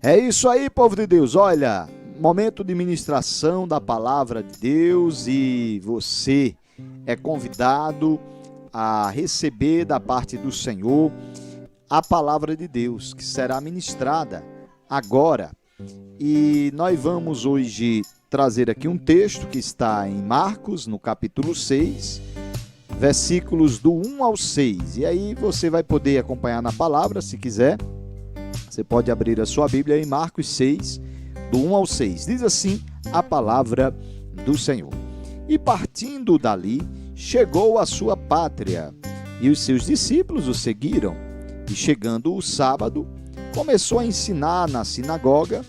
É isso aí, povo de Deus. Olha, momento de ministração da palavra de Deus e você é convidado a receber da parte do Senhor a palavra de Deus que será ministrada agora. E nós vamos hoje trazer aqui um texto que está em Marcos, no capítulo 6, versículos do 1 ao 6. E aí você vai poder acompanhar na palavra, se quiser. Você pode abrir a sua Bíblia em Marcos 6, do 1 ao 6. Diz assim a palavra do Senhor. E partindo dali, chegou à sua pátria, e os seus discípulos o seguiram. E chegando o sábado, começou a ensinar na sinagoga,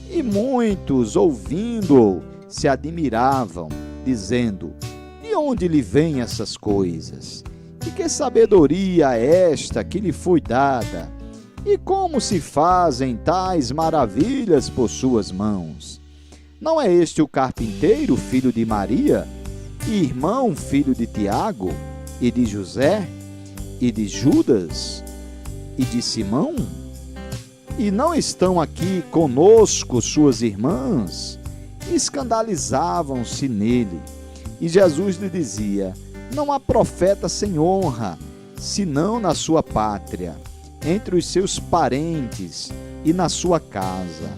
e muitos, ouvindo-o, se admiravam, dizendo: de onde lhe vêm essas coisas? E que sabedoria é esta que lhe foi dada? E como se fazem tais maravilhas por suas mãos? Não é este o carpinteiro, filho de Maria, e irmão, filho de Tiago, e de José, e de Judas, e de Simão? E não estão aqui conosco suas irmãs? Escandalizavam-se nele. E Jesus lhe dizia: não há profeta sem honra, senão na sua pátria, entre os seus parentes e na sua casa.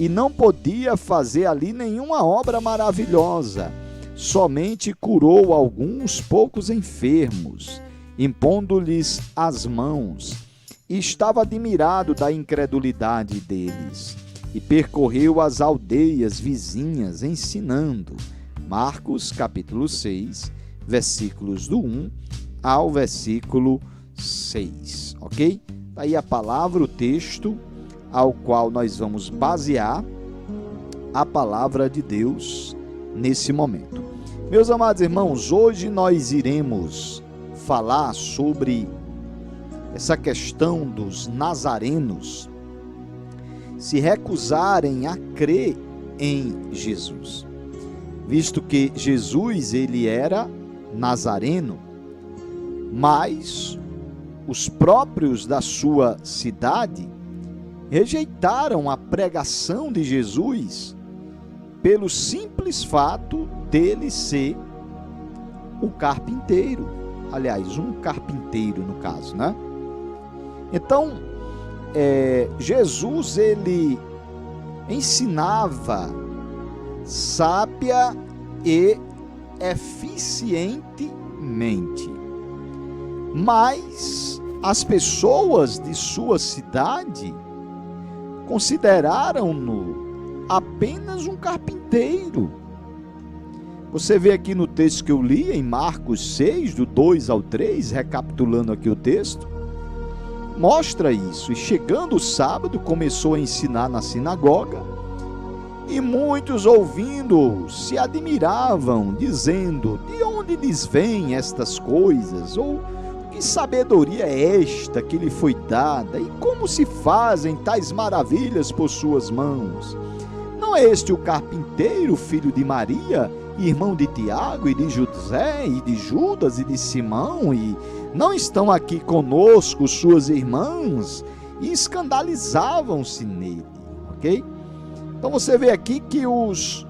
E não podia fazer ali nenhuma obra maravilhosa, somente curou alguns poucos enfermos, impondo-lhes as mãos. E estava admirado da incredulidade deles, e percorreu as aldeias vizinhas ensinando. Marcos capítulo 6, versículos do 1 ao versículo 6, ok? Aí a palavra, o texto ao qual nós vamos basear a palavra de Deus nesse momento. Meus amados irmãos, hoje nós iremos falar sobre essa questão dos nazarenos se recusarem a crer em Jesus, visto que Jesus ele era nazareno, mas os próprios da sua cidade rejeitaram a pregação de Jesus pelo simples fato dele ser o carpinteiro. Aliás, um carpinteiro no caso, né? Então, Jesus ele ensinava sábia e eficientemente, mas as pessoas de sua cidade consideraram-no apenas um carpinteiro. Você vê aqui no texto que eu li, em Marcos 6, do 2 ao 3, recapitulando aqui o texto, mostra isso. E chegando o sábado, começou a ensinar na sinagoga, e muitos ouvindo se admiravam, dizendo: de onde lhes vêm estas coisas? Ou que sabedoria é esta que lhe foi dada? E como se fazem tais maravilhas por suas mãos? Não é este o carpinteiro, filho de Maria, irmão de Tiago, e de José, e de Judas, e de Simão? E não estão aqui conosco suas irmãs? E escandalizavam-se nele, ok? Então você vê aqui que os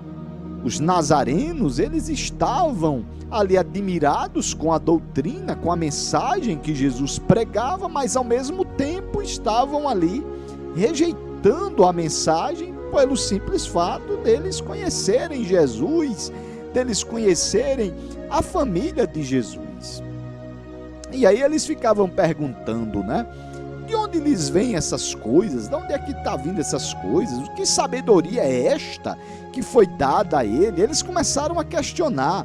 nazarenos, eles estavam ali admirados com a doutrina, com a mensagem que Jesus pregava, mas ao mesmo tempo estavam ali rejeitando a mensagem pelo simples fato deles conhecerem Jesus, deles conhecerem a família de Jesus. E aí eles ficavam perguntando, né? De onde lhes vêm essas coisas? De onde é que está vindo essas coisas? Que sabedoria é esta que foi dada a ele? Eles começaram a questionar.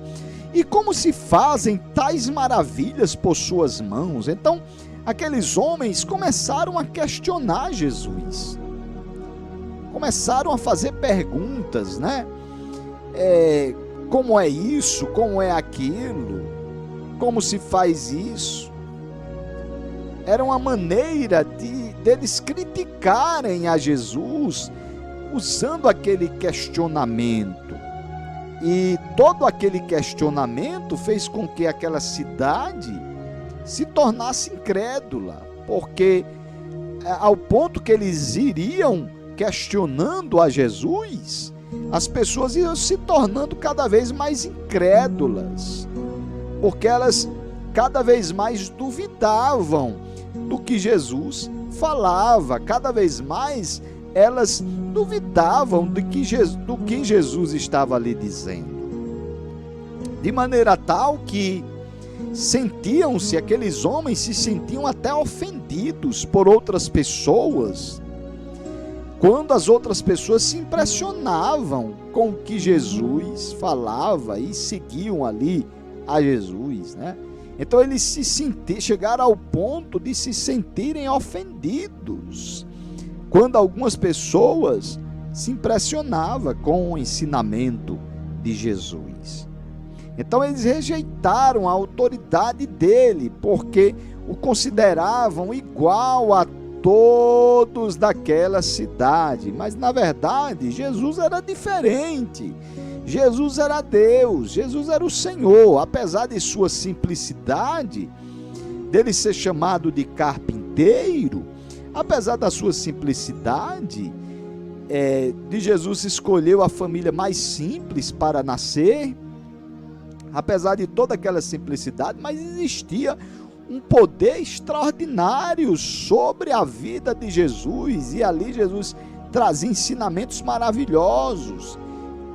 E como se fazem tais maravilhas por suas mãos? Então, aqueles homens começaram a questionar Jesus. Começaram a fazer perguntas, né? Como é isso? Como é aquilo? Como se faz isso? Era uma maneira deles criticarem a Jesus, usando aquele questionamento. E todo aquele questionamento fez com que aquela cidade se tornasse incrédula, porque ao ponto que eles iriam questionando a Jesus, as pessoas iam se tornando cada vez mais incrédulas, porque elas cada vez mais duvidavam do que Jesus falava, cada vez mais elas duvidavam do que Jesus estava ali dizendo. De maneira tal que aqueles homens se sentiam até ofendidos por outras pessoas, quando as outras pessoas se impressionavam com o que Jesus falava e seguiam ali a Jesus, né? Então eles chegaram ao ponto de se sentirem ofendidos quando algumas pessoas se impressionavam com o ensinamento de Jesus. Então eles rejeitaram a autoridade dele, porque o consideravam igual a todos daquela cidade. Mas na verdade Jesus era diferente. Jesus era Deus, Jesus era o Senhor. Apesar de sua simplicidade, dele ser chamado de carpinteiro, apesar da sua simplicidade, de Jesus escolheu a família mais simples para nascer, apesar de toda aquela simplicidade, mas existia um poder extraordinário sobre a vida de Jesus, e ali Jesus trazia ensinamentos maravilhosos.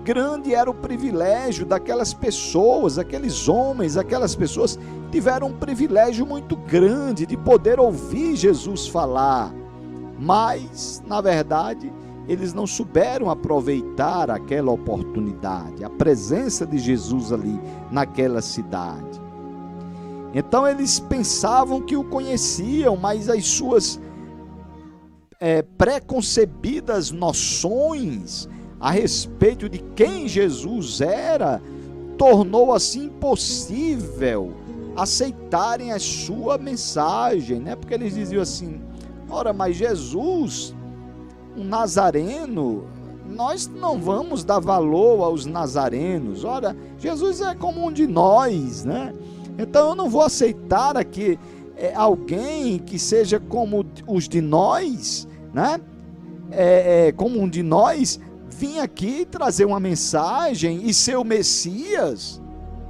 Grande era o privilégio daquelas pessoas, aqueles homens, aquelas pessoas tiveram um privilégio muito grande de poder ouvir Jesus falar, mas, na verdade, eles não souberam aproveitar aquela oportunidade, a presença de Jesus ali naquela cidade. Então eles pensavam que o conheciam, mas as suas preconcebidas noções a respeito de quem Jesus era, tornou assim impossível aceitarem a sua mensagem, né? Porque eles diziam assim: ora, mas Jesus, um nazareno, nós não vamos dar valor aos nazarenos. Ora, Jesus é como um de nós, né? Então eu não vou aceitar aqui alguém que seja como os de nós, né? Como um de nós, vim aqui trazer uma mensagem e ser o Messias.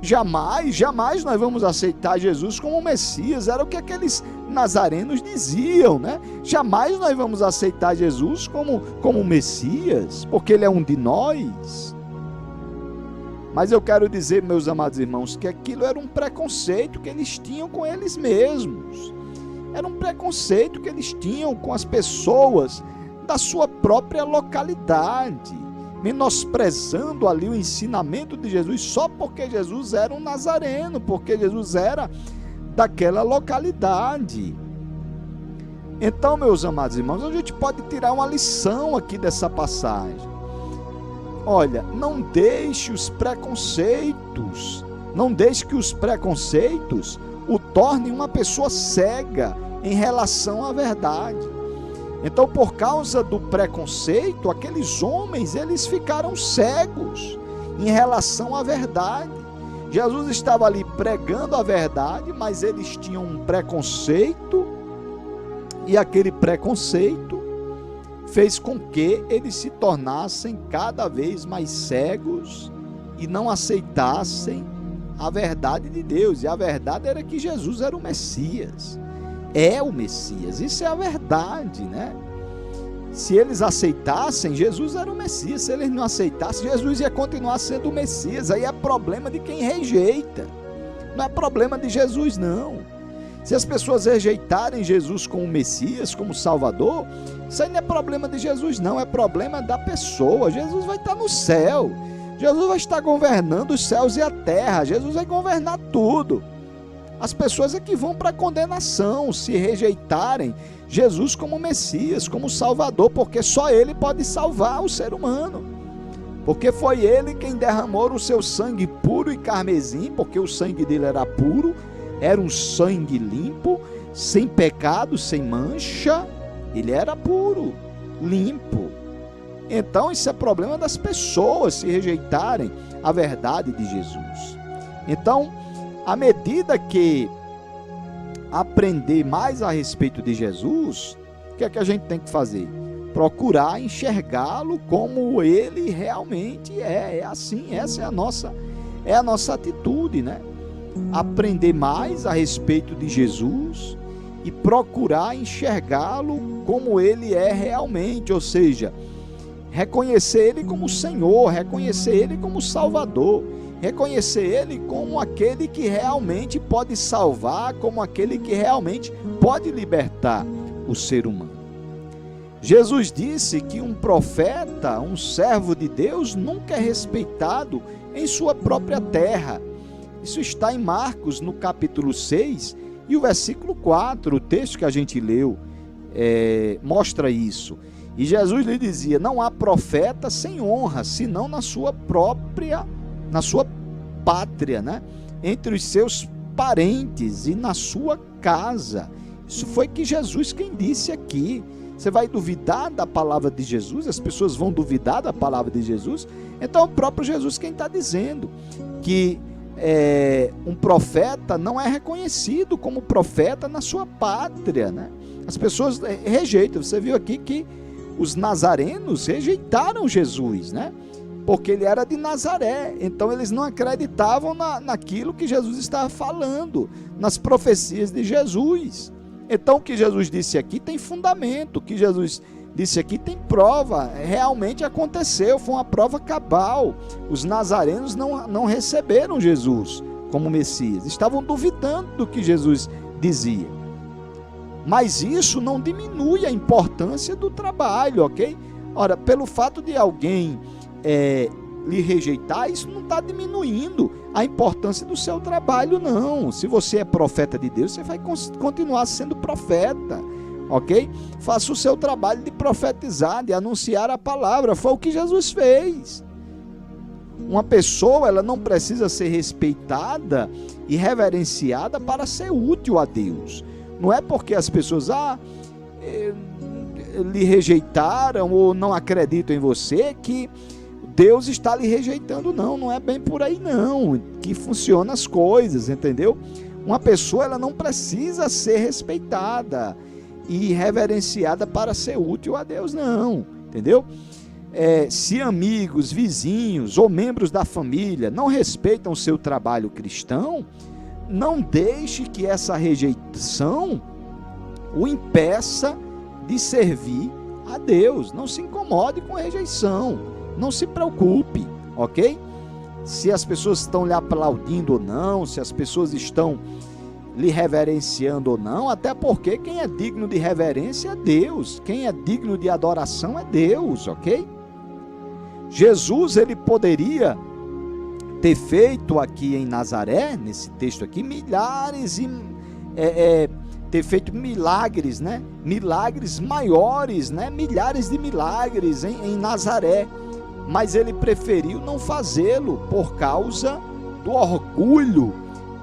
Jamais nós vamos aceitar Jesus como o Messias. Era o que aqueles nazarenos diziam, né? Jamais nós vamos aceitar Jesus como o Messias, porque ele é um de nós. Mas eu quero dizer, meus amados irmãos, que aquilo era um preconceito que eles tinham com eles mesmos. Era um preconceito que eles tinham com as pessoas da sua própria localidade, menosprezando ali o ensinamento de Jesus só porque Jesus era um nazareno, porque Jesus era daquela localidade. Então, meus amados irmãos, a gente pode tirar uma lição aqui dessa passagem. Olha, não deixe que os preconceitos o tornem uma pessoa cega em relação à verdade. Então, por causa do preconceito, aqueles homens, eles ficaram cegos em relação à verdade. Jesus estava ali pregando a verdade, mas eles tinham um preconceito, e aquele preconceito fez com que eles se tornassem cada vez mais cegos e não aceitassem a verdade de Deus. E a verdade era que Jesus era o Messias. É o Messias, isso é a verdade, né? Se eles aceitassem, Jesus era o Messias. Se eles não aceitassem, Jesus ia continuar sendo o Messias. Aí é problema de quem rejeita, não é problema de Jesus, não. Se as pessoas rejeitarem Jesus como Messias, como Salvador, isso aí não é problema de Jesus, não, é problema da pessoa. Jesus vai estar no céu, Jesus vai estar governando os céus e a terra, Jesus vai governar tudo. As pessoas é que vão para a condenação se rejeitarem Jesus como Messias, como Salvador, porque só Ele pode salvar o ser humano. Porque foi Ele quem derramou o seu sangue puro e carmesim, porque o sangue dele era puro, era um sangue limpo, sem pecado, sem mancha. Ele era puro, limpo. Então isso é problema das pessoas se rejeitarem a verdade de Jesus. Então, à medida que aprender mais a respeito de Jesus, o que é que a gente tem que fazer? procurar enxergá-lo como ele realmente é. É assim, essa é a nossa atitude, né? Aprender mais a respeito de Jesus e procurar enxergá-lo como ele é realmente, ou seja, reconhecer ele como Senhor, reconhecer ele como Salvador, reconhecer ele como aquele que realmente pode salvar, como aquele que realmente pode libertar o ser humano. Jesus disse que um profeta, um servo de Deus, nunca é respeitado em sua própria terra. Isso está em Marcos, no capítulo 6, e o versículo 4, o texto que a gente leu, mostra isso. E Jesus lhe dizia: não há profeta sem honra, senão na sua pátria, né? Entre os seus parentes e na sua casa. Isso foi que Jesus quem disse aqui. Você vai duvidar da palavra de Jesus? As pessoas vão duvidar da palavra de Jesus? Então é o próprio Jesus quem está dizendo que um profeta não é reconhecido como profeta na sua pátria, né? As pessoas rejeitam. Você viu aqui que os nazarenos rejeitaram Jesus, né? Porque ele era de Nazaré, então eles não acreditavam naquilo que Jesus estava falando, nas profecias de Jesus. Então o que Jesus disse aqui tem fundamento, o que Jesus disse aqui tem prova, realmente aconteceu, foi uma prova cabal. Os nazarenos não receberam Jesus como Messias, estavam duvidando do que Jesus dizia. Mas isso não diminui a importância do trabalho, ok? Ora, pelo fato de alguém lhe rejeitar, isso não está diminuindo a importância do seu trabalho, não. Se você é profeta de Deus, você vai continuar sendo profeta, ok? Faça o seu trabalho de profetizar, de anunciar a palavra. Foi o que Jesus fez. Uma pessoa, ela não precisa ser respeitada e reverenciada para ser útil a Deus. Não é porque as pessoas lhe rejeitaram ou não acreditam em você que Deus está lhe rejeitando, não é bem por aí não, que funcionam as coisas, entendeu? Uma pessoa, ela não precisa ser respeitada e reverenciada para ser útil a Deus, não, entendeu? Se amigos, vizinhos ou membros da família não respeitam o seu trabalho cristão, não deixe que essa rejeição o impeça de servir a Deus. Não se incomode com a rejeição, não se preocupe, ok? Se as pessoas estão lhe aplaudindo ou não, se as pessoas estão lhe reverenciando ou não, até porque quem é digno de reverência é Deus, quem é digno de adoração é Deus, ok? Jesus, ele poderia ter feito aqui em Nazaré, nesse texto aqui, ter feito milagres, né? Milagres maiores, né? Milhares de milagres em Nazaré, mas ele preferiu não fazê-lo por causa do orgulho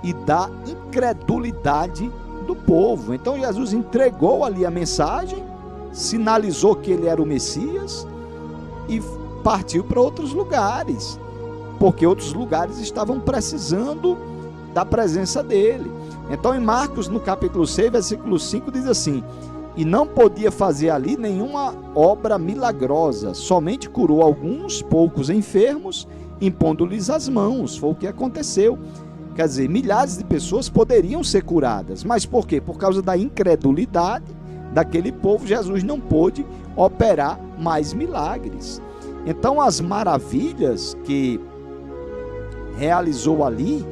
e da incredulidade do povo. Então Jesus entregou ali a mensagem, sinalizou que ele era o Messias e partiu para outros lugares, porque outros lugares estavam precisando da presença dele. Então em Marcos, no capítulo 6, versículo 5, diz assim: e não podia fazer ali nenhuma obra milagrosa, somente curou alguns poucos enfermos, impondo-lhes as mãos. Foi o que aconteceu. Quer dizer, milhares de pessoas poderiam ser curadas, mas por quê? Por causa da incredulidade daquele povo, Jesus não pôde operar mais milagres. Então as maravilhas que realizou ali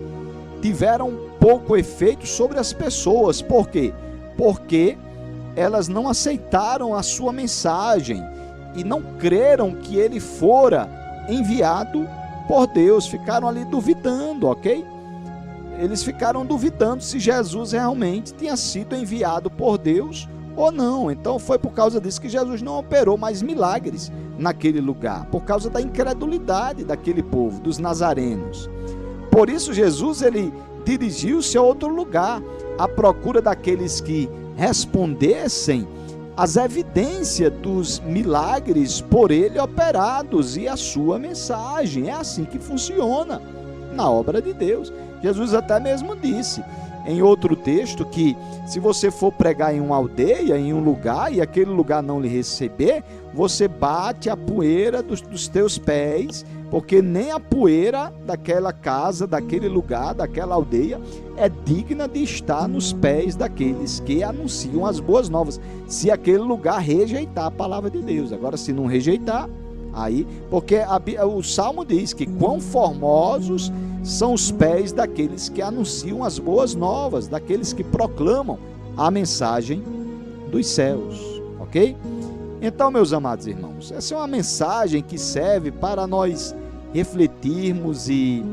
tiveram pouco efeito sobre as pessoas. Por quê? Porque elas não aceitaram a sua mensagem e não creram que ele fora enviado por Deus, ficaram ali duvidando, ok? Eles ficaram duvidando se Jesus realmente tinha sido enviado por Deus ou não. Então foi por causa disso que Jesus não operou mais milagres naquele lugar, por causa da incredulidade daquele povo, dos nazarenos. Por isso Jesus, ele dirigiu-se a outro lugar, à procura daqueles que respondessem às evidências dos milagres por ele operados e a sua mensagem. É assim que funciona na obra de Deus. Jesus até mesmo disse em outro texto que se você for pregar em uma aldeia, em um lugar, e aquele lugar não lhe receber, você bate a poeira dos teus pés, porque nem a poeira daquela casa, daquele lugar, daquela aldeia é digna de estar nos pés daqueles que anunciam as boas novas, se aquele lugar rejeitar a palavra de Deus. Agora, se não rejeitar, aí, porque o Salmo diz que quão formosos são os pés daqueles que anunciam as boas novas, daqueles que proclamam a mensagem dos céus, ok? Então, meus amados irmãos, essa é uma mensagem que serve para nós refletirmos e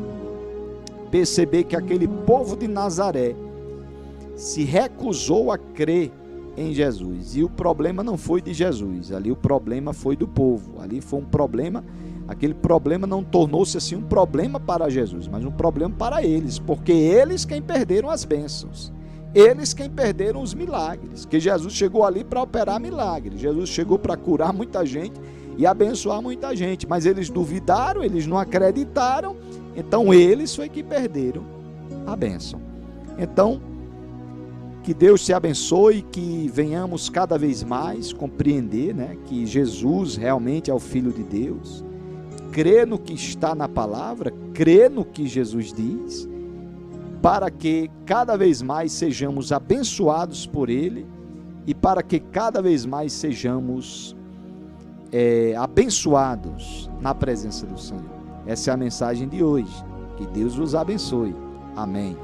perceber que aquele povo de Nazaré se recusou a crer em Jesus, e o problema não foi de Jesus, ali o problema foi do povo, ali foi um problema, aquele problema não tornou-se assim um problema para Jesus, mas um problema para eles, porque eles quem perderam as bênçãos, eles quem perderam os milagres, que Jesus chegou ali para operar milagres, Jesus chegou para curar muita gente e abençoar muita gente, mas eles duvidaram, eles não acreditaram, então eles foi que perderam a bênção. Então, que Deus te abençoe, que venhamos cada vez mais compreender, que Jesus realmente é o Filho de Deus, crer no que está na palavra, crer no que Jesus diz, para que cada vez mais sejamos abençoados por Ele e para que cada vez mais sejamos abençoados na presença do Senhor. Essa é a mensagem de hoje. Que Deus vos abençoe. Amém.